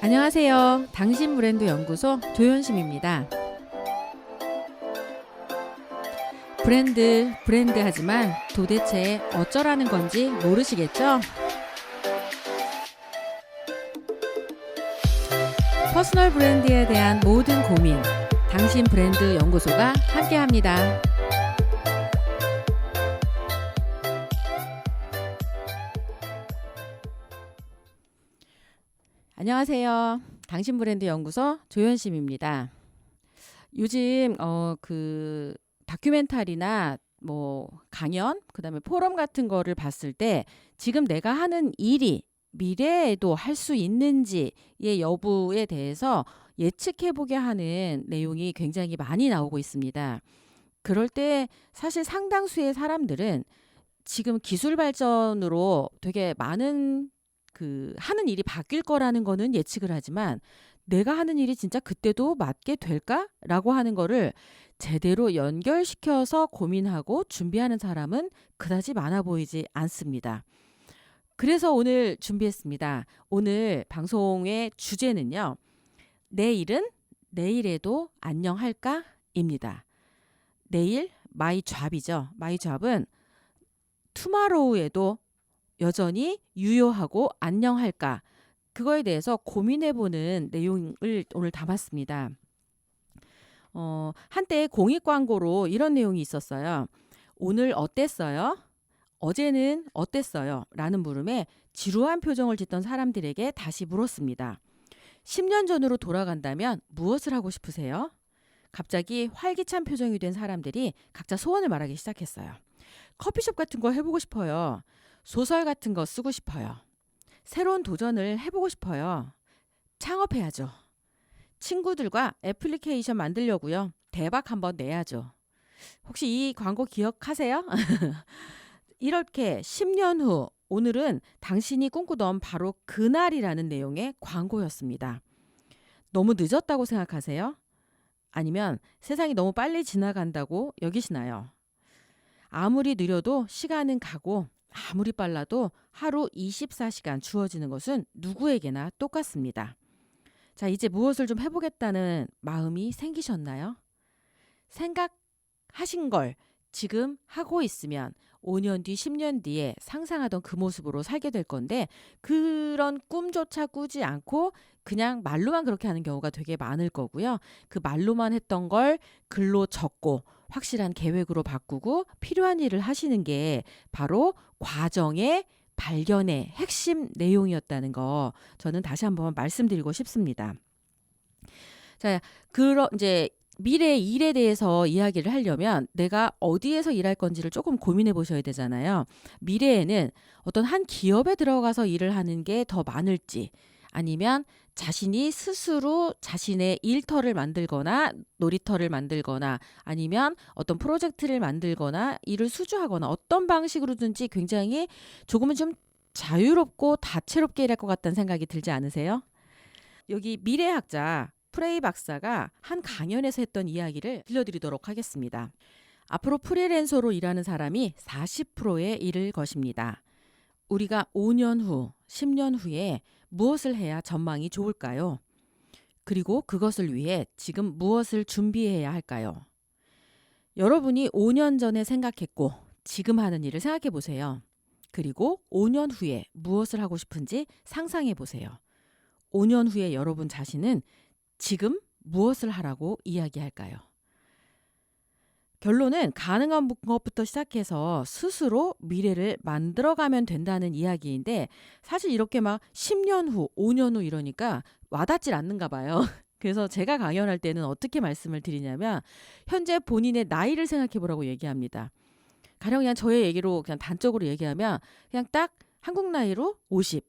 안녕하세요. 당신 브랜드 연구소 조연심입니다. 브랜드 하지만 도대체 어쩌라는 건지 모르시겠죠? 퍼스널 브랜드에 대한 모든 고민, 당신 브랜드 연구소가 함께합니다. 안녕하세요. 당신 브랜드 연구소 조연심입니다. 요즘 다큐멘터리나 강연, 그다음에 포럼 같은 거를 봤을 때 지금 내가 하는 일이 미래에도 할 수 있는지의 여부에 대해서 예측해보게 하는 내용이 굉장히 많이 나오고 있습니다. 그럴 때 사실 상당수의 사람들은 지금 기술 발전으로 되게 많은 하는 일이 바뀔 거라는 거는 예측을 하지만 내가 하는 일이 진짜 그때도 맞게 될까라고 하는 거를 제대로 연결시켜서 고민하고 준비하는 사람은 그다지 많아 보이지 않습니다. 그래서 오늘 준비했습니다. 오늘 방송의 주제는요. 내일은 내일에도 안녕할까? 입니다. 내일 마이 잡이죠. 마이 잡은 투마로우에도 여전히 유효하고 안녕할까? 그거에 대해서 고민해보는 내용을 오늘 담았습니다. 한때 공익 광고로 이런 내용이 있었어요. 오늘 어땠어요? 어제는 어땠어요? 라는 물음에 지루한 표정을 짓던 사람들에게 다시 물었습니다. 10년 전으로 돌아간다면 무엇을 하고 싶으세요? 갑자기 활기찬 표정이 된 사람들이 각자 소원을 말하기 시작했어요. 커피숍 같은 거 해보고 싶어요. 소설 같은 거 쓰고 싶어요. 새로운 도전을 해보고 싶어요. 창업해야죠. 친구들과 애플리케이션 만들려고요. 대박 한번 내야죠. 혹시 이 광고 기억하세요? 이렇게 10년 후 오늘은 당신이 꿈꾸던 바로 그날이라는 내용의 광고였습니다. 너무 늦었다고 생각하세요? 아니면 세상이 너무 빨리 지나간다고 여기시나요? 아무리 느려도 시간은 가고 아무리 빨라도 하루 24시간 주어지는 것은 누구에게나 똑같습니다. 자, 이제 무엇을 좀 해보겠다는 마음이 생기셨나요? 생각하신 걸 지금 하고 있으면 5년 뒤, 10년 뒤에 상상하던 그 모습으로 살게 될 건데 그런 꿈조차 꾸지 않고 그냥 말로만 그렇게 하는 경우가 되게 많을 거고요. 그 말로만 했던 걸 글로 적고 확실한 계획으로 바꾸고 필요한 일을 하시는 게 바로 과정의 발견의 핵심 내용이었다는 거 저는 다시 한번 말씀드리고 싶습니다. 자, 이제 미래의 일에 대해서 이야기를 하려면 내가 어디에서 일할 건지를 조금 고민해 보셔야 되잖아요. 미래에는 어떤 한 기업에 들어가서 일을 하는 게 더 많을지 아니면 자신이 스스로 자신의 일터를 만들거나 놀이터를 만들거나 아니면 어떤 프로젝트를 만들거나 일을 수주하거나 어떤 방식으로든지 굉장히 조금은 좀 자유롭고 다채롭게 일할 것 같다는 생각이 들지 않으세요? 여기 미래학자 프레이 박사가 한 강연에서 했던 이야기를 들려드리도록 하겠습니다. 앞으로 프리랜서로 일하는 사람이 40%의 일을 것입니다. 우리가 5년 후, 10년 후에 무엇을 해야 전망이 좋을까요? 그리고 그것을 위해 지금 무엇을 준비해야 할까요? 여러분이 5년 전에 생각했고 지금 하는 일을 생각해 보세요. 그리고 5년 후에 무엇을 하고 싶은지 상상해 보세요. 5년 후에 여러분 자신은 지금 무엇을 하라고 이야기할까요? 결론은 가능한 것부터 시작해서 스스로 미래를 만들어가면 된다는 이야기인데 사실 이렇게 막 10년 후, 5년 후 이러니까 와닿질 않는가 봐요. 그래서 제가 강연할 때는 어떻게 말씀을 드리냐면 현재 본인의 나이를 생각해 보라고 얘기합니다. 가령 그냥 저의 얘기로 그냥 단적으로 얘기하면 그냥 딱 한국 나이로 50.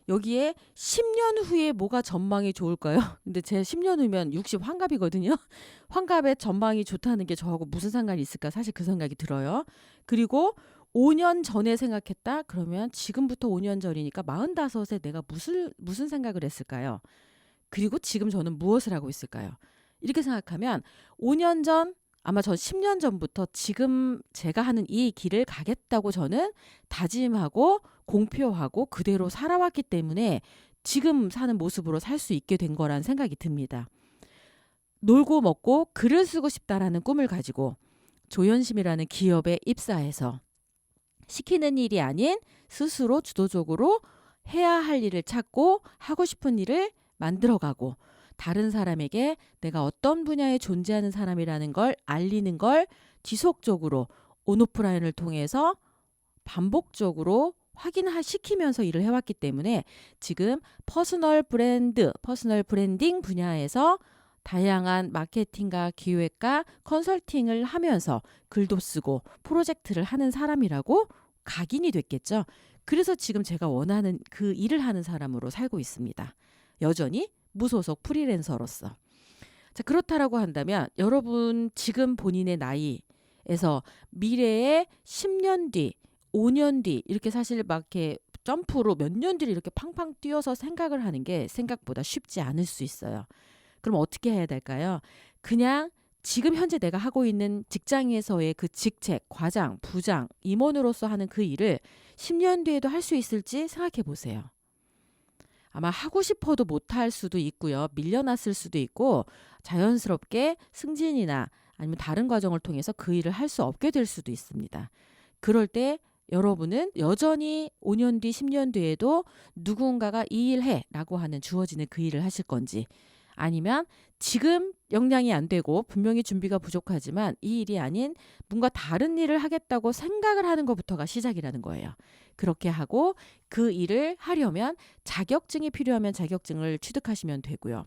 여기에 10년 후에 뭐가 전망이 좋을까요? 근데 제 10년 후면 60 환갑이거든요. 환갑의 전망이 좋다는 게 저하고 무슨 상관이 있을까? 사실 그 생각이 들어요. 그리고 5년 전에 생각했다? 그러면 지금부터 5년 전이니까 45에 내가 무슨 생각을 했을까요? 그리고 지금 저는 무엇을 하고 있을까요? 이렇게 생각하면 5년 전 아마 전 10년 전부터 지금 제가 하는 이 길을 가겠다고 저는 다짐하고 공표하고 그대로 살아왔기 때문에 지금 사는 모습으로 살 수 있게 된 거란 생각이 듭니다. 놀고 먹고 글을 쓰고 싶다라는 꿈을 가지고 조현심이라는 기업에 입사해서 시키는 일이 아닌 스스로 주도적으로 해야 할 일을 찾고 하고 싶은 일을 만들어가고 다른 사람에게 내가 어떤 분야에 존재하는 사람이라는 걸 알리는 걸 지속적으로 온오프라인을 통해서 반복적으로 확인시키면서 일을 해왔기 때문에 지금 퍼스널 브랜딩 분야에서 다양한 마케팅과 기획과 컨설팅을 하면서 글도 쓰고 프로젝트를 하는 사람이라고 각인이 됐겠죠. 그래서 지금 제가 원하는 그 일을 하는 사람으로 살고 있습니다. 여전히 무소속 프리랜서로서. 자, 그렇다라고 한다면 여러분 지금 본인의 나이에서 미래에 10년 뒤, 5년 뒤 이렇게 사실 막 이렇게 점프로 몇 년 뒤를 이렇게 팡팡 뛰어서 생각을 하는 게 생각보다 쉽지 않을 수 있어요. 그럼 어떻게 해야 될까요? 그냥 지금 현재 내가 하고 있는 직장에서의 그 직책, 과장, 부장, 임원으로서 하는 그 일을 10년 뒤에도 할 수 있을지 생각해 보세요. 아마 하고 싶어도 못할 수도 있고요. 밀려났을 수도 있고 자연스럽게 승진이나 아니면 다른 과정을 통해서 그 일을 할 수 없게 될 수도 있습니다. 그럴 때 여러분은 여전히 5년 뒤, 10년 뒤에도 누군가가 이 일 해라고 하는 주어지는 그 일을 하실 건지 아니면 지금 역량이 안 되고 분명히 준비가 부족하지만 이 일이 아닌 뭔가 다른 일을 하겠다고 생각을 하는 것부터가 시작이라는 거예요. 그렇게 하고 그 일을 하려면 자격증이 필요하면 자격증을 취득하시면 되고요.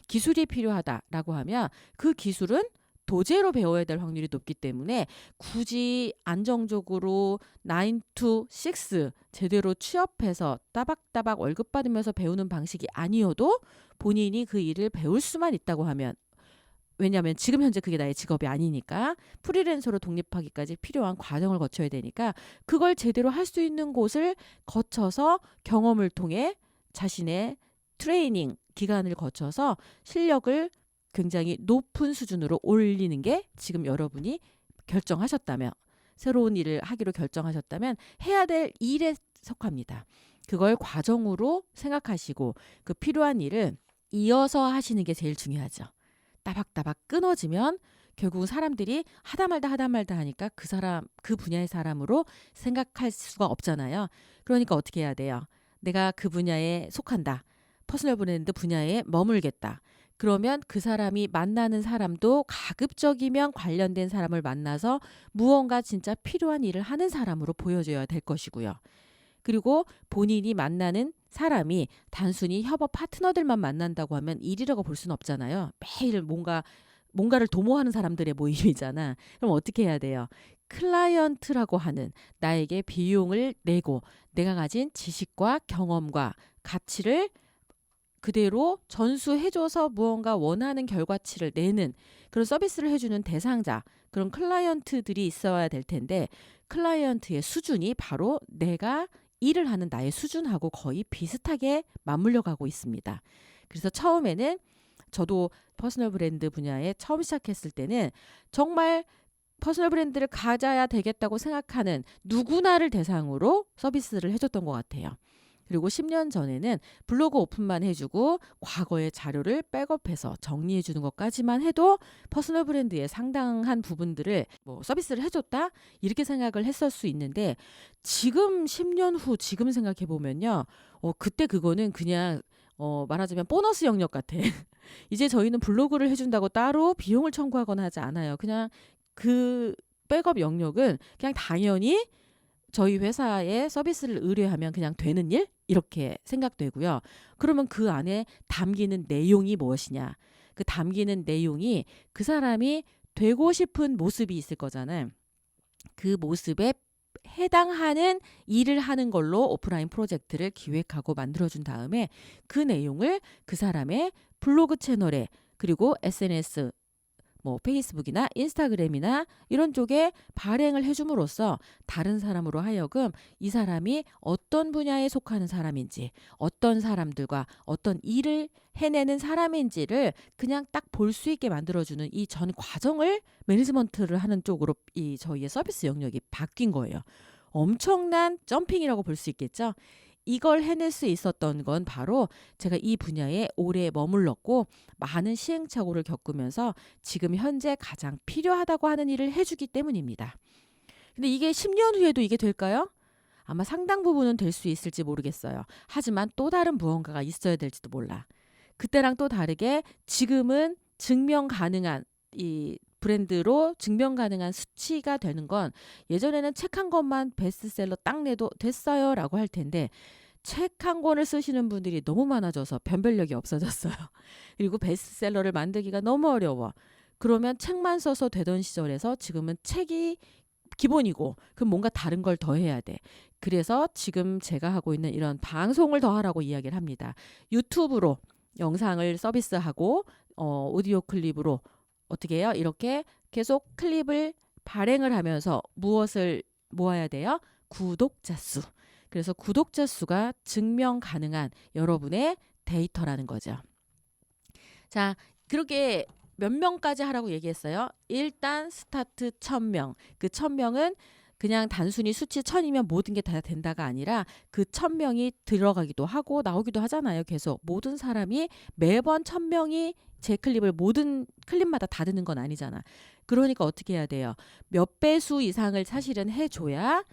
기술이 필요하다라고 하면 그 기술은 도제로 배워야 될 확률이 높기 때문에 굳이 안정적으로 9 to 6 제대로 취업해서 따박따박 월급 받으면서 배우는 방식이 아니어도 본인이 그 일을 배울 수만 있다고 하면 왜냐하면 지금 현재 그게 나의 직업이 아니니까 프리랜서로 독립하기까지 필요한 과정을 거쳐야 되니까 그걸 제대로 할 수 있는 곳을 거쳐서 경험을 통해 자신의 트레이닝 기간을 거쳐서 실력을 굉장히 높은 수준으로 올리는 게 지금 여러분이 결정하셨다면 새로운 일을 하기로 결정하셨다면 해야 될 일에 속합니다. 그걸 과정으로 생각하시고 그 필요한 일을 이어서 하시는 게 제일 중요하죠. 따박따박 끊어지면 결국 사람들이 하다 말다 하니까 그 분야의 사람으로 생각할 수가 없잖아요. 그러니까 어떻게 해야 돼요? 내가 그 분야에 속한다. 퍼스널 브랜드 분야에 머물겠다. 그러면 그 사람이 만나는 사람도 가급적이면 관련된 사람을 만나서 무언가 진짜 필요한 일을 하는 사람으로 보여줘야 될 것이고요. 그리고 본인이 만나는 사람이 단순히 협업 파트너들만 만난다고 하면 일이라고 볼 수는 없잖아요. 매일 뭔가를 도모하는 사람들의 모임이잖아. 그럼 어떻게 해야 돼요? 클라이언트라고 하는 나에게 비용을 내고 내가 가진 지식과 경험과 가치를 그대로 전수해줘서 무언가 원하는 결과치를 내는 그런 서비스를 해주는 대상자, 그런 클라이언트들이 있어야 될 텐데 클라이언트의 수준이 바로 내가 일을 하는 나의 수준하고 거의 비슷하게 맞물려 가고 있습니다. 그래서 처음에는 저도 퍼스널 브랜드 분야에 처음 시작했을 때는 정말 퍼스널 브랜드를 가져야 되겠다고 생각하는 누구나를 대상으로 서비스를 해줬던 것 같아요. 그리고 10년 전에는 블로그 오픈만 해주고 과거의 자료를 백업해서 정리해주는 것까지만 해도 퍼스널 브랜드의 상당한 부분들을 서비스를 해줬다 이렇게 생각을 했을 수 있는데 지금 10년 후 지금 생각해보면요. 그때 그거는 그냥 말하자면 보너스 영역 같아. 이제 저희는 블로그를 해준다고 따로 비용을 청구하거나 하지 않아요. 그냥 그 백업 영역은 그냥 당연히 저희 회사에 서비스를 의뢰하면 그냥 되는 일? 이렇게 생각되고요. 그러면 그 안에 담기는 내용이 무엇이냐. 그 담기는 내용이 그 사람이 되고 싶은 모습이 있을 거잖아요. 그 모습에 해당하는 일을 하는 걸로 오프라인 프로젝트를 기획하고 만들어준 다음에 그 내용을 그 사람의 블로그 채널에 그리고 SNS 페이스북이나 인스타그램이나 이런 쪽에 발행을 해줌으로써 다른 사람으로 하여금 이 사람이 어떤 분야에 속하는 사람인지 어떤 사람들과 어떤 일을 해내는 사람인지를 그냥 딱 볼 수 있게 만들어주는 이 전 과정을 매니지먼트를 하는 쪽으로 이 저희의 서비스 영역이 바뀐 거예요. 엄청난 점핑이라고 볼 수 있겠죠. 이걸 해낼 수 있었던 건 바로 제가 이 분야에 오래 머물렀고 많은 시행착오를 겪으면서 지금 현재 가장 필요하다고 하는 일을 해주기 때문입니다. 근데 이게 10년 후에도 이게 될까요? 아마 상당 부분은 될 수 있을지 모르겠어요. 하지만 또 다른 무언가가 있어야 될지도 몰라. 그때랑 또 다르게 지금은 증명 가능한 이 브랜드로 증명 가능한 수치가 되는 건 예전에는 책 한 권만 베스트셀러 딱 내도 됐어요 라고 할 텐데 책 한 권을 쓰시는 분들이 너무 많아져서 변별력이 없어졌어요. 그리고 베스트셀러를 만들기가 너무 어려워. 그러면 책만 써서 되던 시절에서 지금은 책이 기본이고 그럼 뭔가 다른 걸 더 해야 돼. 그래서 지금 제가 하고 있는 이런 방송을 더 하라고 이야기를 합니다. 유튜브로 영상을 서비스하고 오디오 클립으로 어떻게 해요? 이렇게 계속 클립을 발행을 하면서 무엇을 모아야 돼요? 구독자 수. 그래서 구독자 수가 증명 가능한 여러분의 데이터라는 거죠. 자, 그렇게 몇 명까지 하라고 얘기했어요? 일단 스타트 1000명. 그 1000명은 그냥 단순히 수치 1000이면 모든 게 다 된다가 아니라 그 1000명이 들어가기도 하고 나오기도 하잖아요. 계속 모든 사람이 매번 1000명이 제 클립을 모든 클립마다 다 듣는 건 아니잖아. 그러니까 어떻게 해야 돼요? 몇 배수 이상을 사실은 해줘야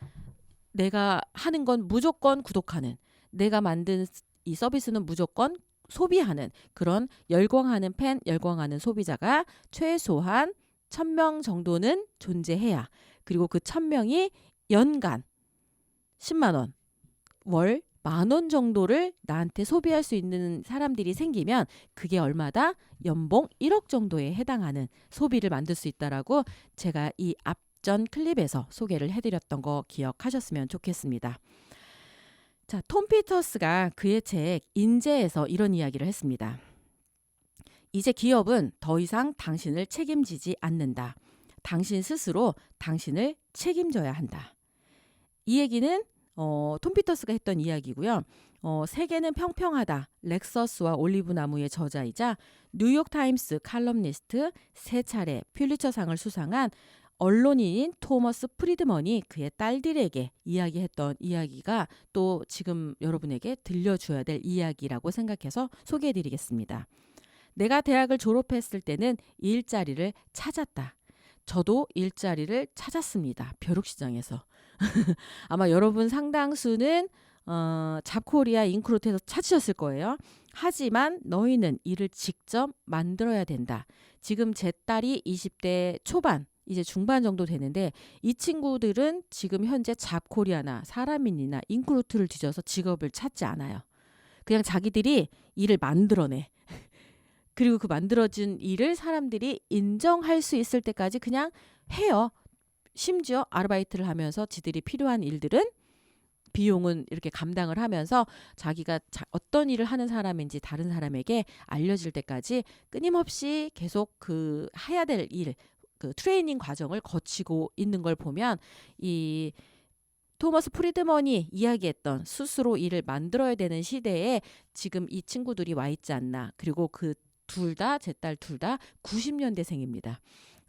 내가 하는 건 무조건 구독하는, 내가 만든 이 서비스는 무조건 소비하는 그런 열광하는 팬, 열광하는 소비자가 최소한 1000명 정도는 존재해야, 그리고 그 1000명이 연간 10만 원, 월 10,000원 정도를 나한테 소비할 수 있는 사람들이 생기면 그게 얼마다? 연봉 1억 정도에 해당하는 소비를 만들 수 있다라고 제가 이 앞전 클립에서 소개를 해드렸던 거 기억하셨으면 좋겠습니다. 자, 톰 피터스가 그의 책 인재에서 이런 이야기를 했습니다. 이제 기업은 더 이상 당신을 책임지지 않는다. 당신 스스로 당신을 책임져야 한다. 이 얘기는 톰 피터스가 했던 이야기고요. 세계는 평평하다. 렉서스와 올리브나무의 저자이자 뉴욕타임스 칼럼니스트 3차례 퓰리처상을 수상한 언론인인 토머스 프리드먼이 그의 딸들에게 이야기했던 이야기가 또 지금 여러분에게 들려줘야 될 이야기라고 생각해서 소개해드리겠습니다. 내가 대학을 졸업했을 때는 일자리를 찾았다. 저도 일자리를 찾았습니다. 벼룩시장에서. 아마 여러분 상당수는 잡코리아 인크루트에서 찾으셨을 거예요. 하지만 너희는 일을 직접 만들어야 된다. 지금 제 딸이 20대 초반, 이제 중반 정도 되는데 이 친구들은 지금 현재 잡코리아나 사람인이나 인크루트를 뒤져서 직업을 찾지 않아요. 그냥 자기들이 일을 만들어내. 그리고 그 만들어진 일을 사람들이 인정할 수 있을 때까지 그냥 해요. 심지어 아르바이트를 하면서 지들이 필요한 일들은 비용은 이렇게 감당을 하면서 자기가 어떤 일을 하는 사람인지 다른 사람에게 알려질 때까지 끊임없이 계속 그 해야 될 일, 그 트레이닝 과정을 거치고 있는 걸 보면 이 토머스 프리드먼이 이야기했던 스스로 일을 만들어야 되는 시대에 지금 이 친구들이 와 있지 않나. 그리고 그 둘 다, 제 딸 둘 다 90년대생입니다.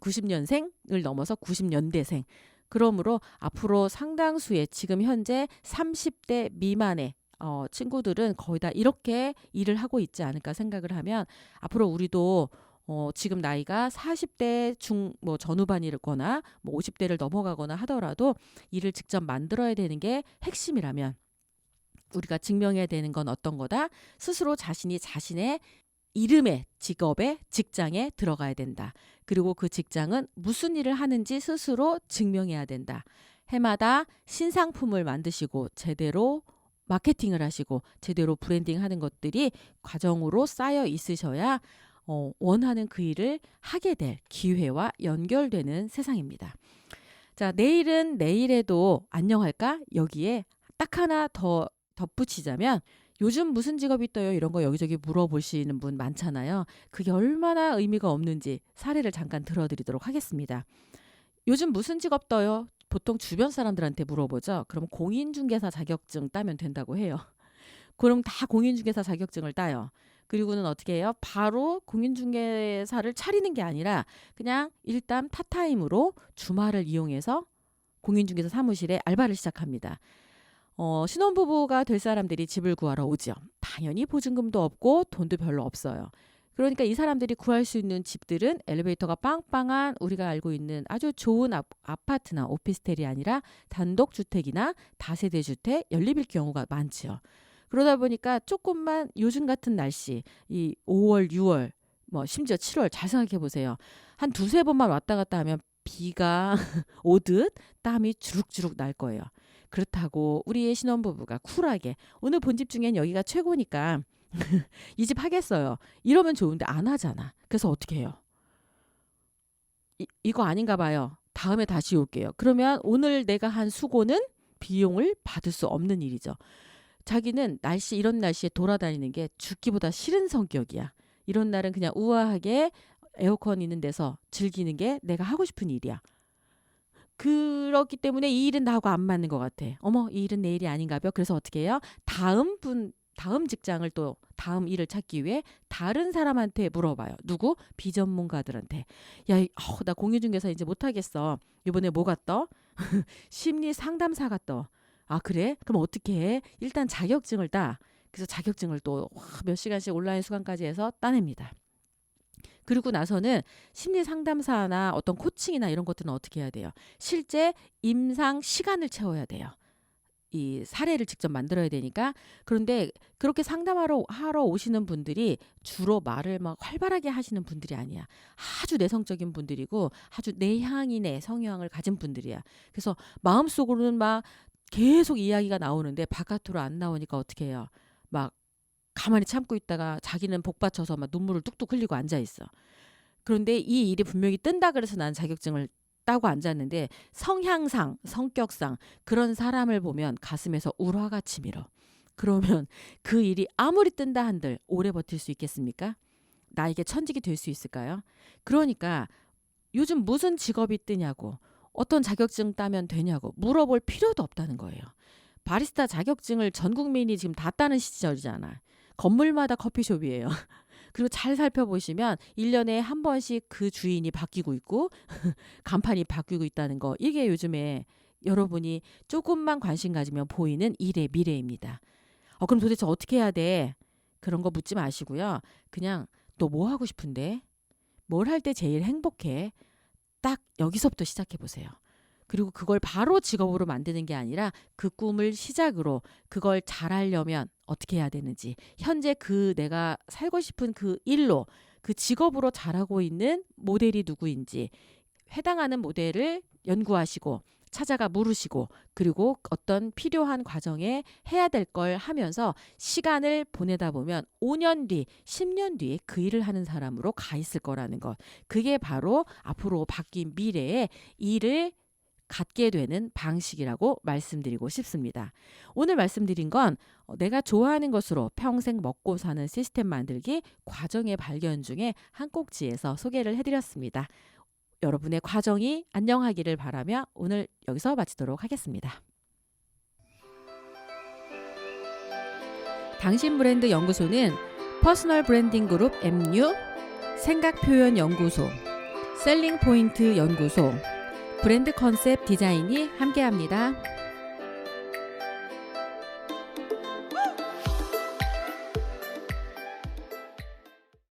90년생을 넘어서 90년대생. 그러므로 앞으로 상당수의 지금 현재 30대 미만의 친구들은 거의 다 이렇게 일을 하고 있지 않을까 생각을 하면 앞으로 우리도 지금 나이가 40대 전후반이거나 50대를 넘어가거나 하더라도 일을 직접 만들어야 되는 게 핵심이라면 우리가 증명해야 되는 건 어떤 거다? 스스로 자신이 자신의 이름의 직업에 직장에 들어가야 된다. 그리고 그 직장은 무슨 일을 하는지 스스로 증명해야 된다. 해마다 신상품을 만드시고 제대로 마케팅을 하시고 제대로 브랜딩하는 것들이 과정으로 쌓여 있으셔야 원하는 그 일을 하게 될 기회와 연결되는 세상입니다. 자, 내일은 내일에도 안녕할까? 여기에 딱 하나 더 덧붙이자면 요즘 무슨 직업이 떠요? 이런 거 여기저기 물어보시는 분 많잖아요. 그게 얼마나 의미가 없는지 사례를 잠깐 들어드리도록 하겠습니다. 요즘 무슨 직업 떠요? 보통 주변 사람들한테 물어보죠. 그럼 공인중개사 자격증 따면 된다고 해요. 그럼 다 공인중개사 자격증을 따요. 그리고는 어떻게 해요? 바로 공인중개사를 차리는 게 아니라 그냥 일단 파타임으로 주말을 이용해서 공인중개사 사무실에 알바를 시작합니다. 신혼부부가 될 사람들이 집을 구하러 오죠. 당연히 보증금도 없고 돈도 별로 없어요. 그러니까 이 사람들이 구할 수 있는 집들은 엘리베이터가 빵빵한 우리가 알고 있는 아주 좋은 아파트나 오피스텔이 아니라 단독주택이나 다세대 주택, 연립일 경우가 많지요. 그러다 보니까 조금만 요즘 같은 날씨, 이 5월, 6월, 뭐 심지어 7월 잘 생각해 보세요. 한 두세 번만 왔다 갔다 하면 비가 오듯 땀이 주룩주룩 날 거예요. 그렇다고 우리의 신혼부부가 쿨하게 오늘 본집 중엔 여기가 최고니까 이 집 하겠어요. 이러면 좋은데 안 하잖아. 그래서 어떻게 해요? 이거 아닌가 봐요. 다음에 다시 올게요. 그러면 오늘 내가 한 수고는 비용을 받을 수 없는 일이죠. 자기는 이런 날씨에 돌아다니는 게 죽기보다 싫은 성격이야. 이런 날은 그냥 우아하게 에어컨 있는 데서 즐기는 게 내가 하고 싶은 일이야. 그렇기 때문에 이 일은 나하고 안 맞는 것 같아. 어머, 이 일은 내 일이 아닌가 봐요. 그래서 어떻게 해요? 다음 직장을 또 다음 일을 찾기 위해 다른 사람한테 물어봐요. 누구? 비전문가들한테. 야, 나 공인중개사 이제 못하겠어. 이번에 뭐가 떠? 심리 상담사가 떠. 아, 그래? 그럼 어떻게 해? 일단 자격증을 따. 그래서 자격증을 또 몇 시간씩 온라인 수강까지 해서 따냅니다. 그리고 나서는 심리 상담사나 어떤 코칭이나 이런 것들은 어떻게 해야 돼요? 실제 임상 시간을 채워야 돼요. 이 사례를 직접 만들어야 되니까. 그런데 그렇게 하러 오시는 분들이 주로 말을 막 활발하게 하시는 분들이 아니야. 아주 내성적인 분들이고 아주 내향인의 성향을 가진 분들이야. 그래서 마음속으로는 막 계속 이야기가 나오는데 바깥으로 안 나오니까 어떻게 해요? 막 가만히 참고 있다가 자기는 복받쳐서 막 눈물을 뚝뚝 흘리고 앉아 있어. 그런데 이 일이 분명히 뜬다 그래서 난 자격증을 따고 앉았는데 성향상, 성격상 그런 사람을 보면 가슴에서 울화가 치밀어. 그러면 그 일이 아무리 뜬다 한들 오래 버틸 수 있겠습니까? 나에게 천직이 될 수 있을까요? 그러니까 요즘 무슨 직업이 뜨냐고, 어떤 자격증 따면 되냐고 물어볼 필요도 없다는 거예요. 바리스타 자격증을 전 국민이 지금 다 따는 시절이잖아. 건물마다 커피숍이에요. 그리고 잘 살펴보시면 1년에 한 번씩 그 주인이 바뀌고 있고 간판이 바뀌고 있다는 거. 이게 요즘에 여러분이 조금만 관심 가지면 보이는 일의 미래입니다. 그럼 도대체 어떻게 해야 돼? 그런 거 묻지 마시고요. 그냥 너 뭐 하고 싶은데? 뭘 할 때 제일 행복해? 딱 여기서부터 시작해 보세요. 그리고 그걸 바로 직업으로 만드는 게 아니라 그 꿈을 시작으로 그걸 잘하려면 어떻게 해야 되는지, 현재 내가 살고 싶은 그 일로, 그 직업으로 잘하고 있는 모델이 누구인지 해당하는 모델을 연구하시고 찾아가 물으시고, 그리고 어떤 필요한 과정에 해야 될 걸 하면서 시간을 보내다 보면 5년 뒤, 10년 뒤에 그 일을 하는 사람으로 가 있을 거라는 것. 그게 바로 앞으로 바뀐 미래의 일을 갖게 되는 방식이라고 말씀드리고 싶습니다. 오늘 말씀드린 건 내가 좋아하는 것으로 평생 먹고 사는 시스템 만들기 과정의 발견 중에 한 꼭지에서 소개를 해드렸습니다. 여러분의 과정이 안녕하기를 바라며 오늘 여기서 마치도록 하겠습니다. 당신 브랜드 연구소는 퍼스널 브랜딩 그룹 MU, 생각표현연구소, 셀링포인트 연구소, 브랜드 컨셉 디자인이 함께합니다.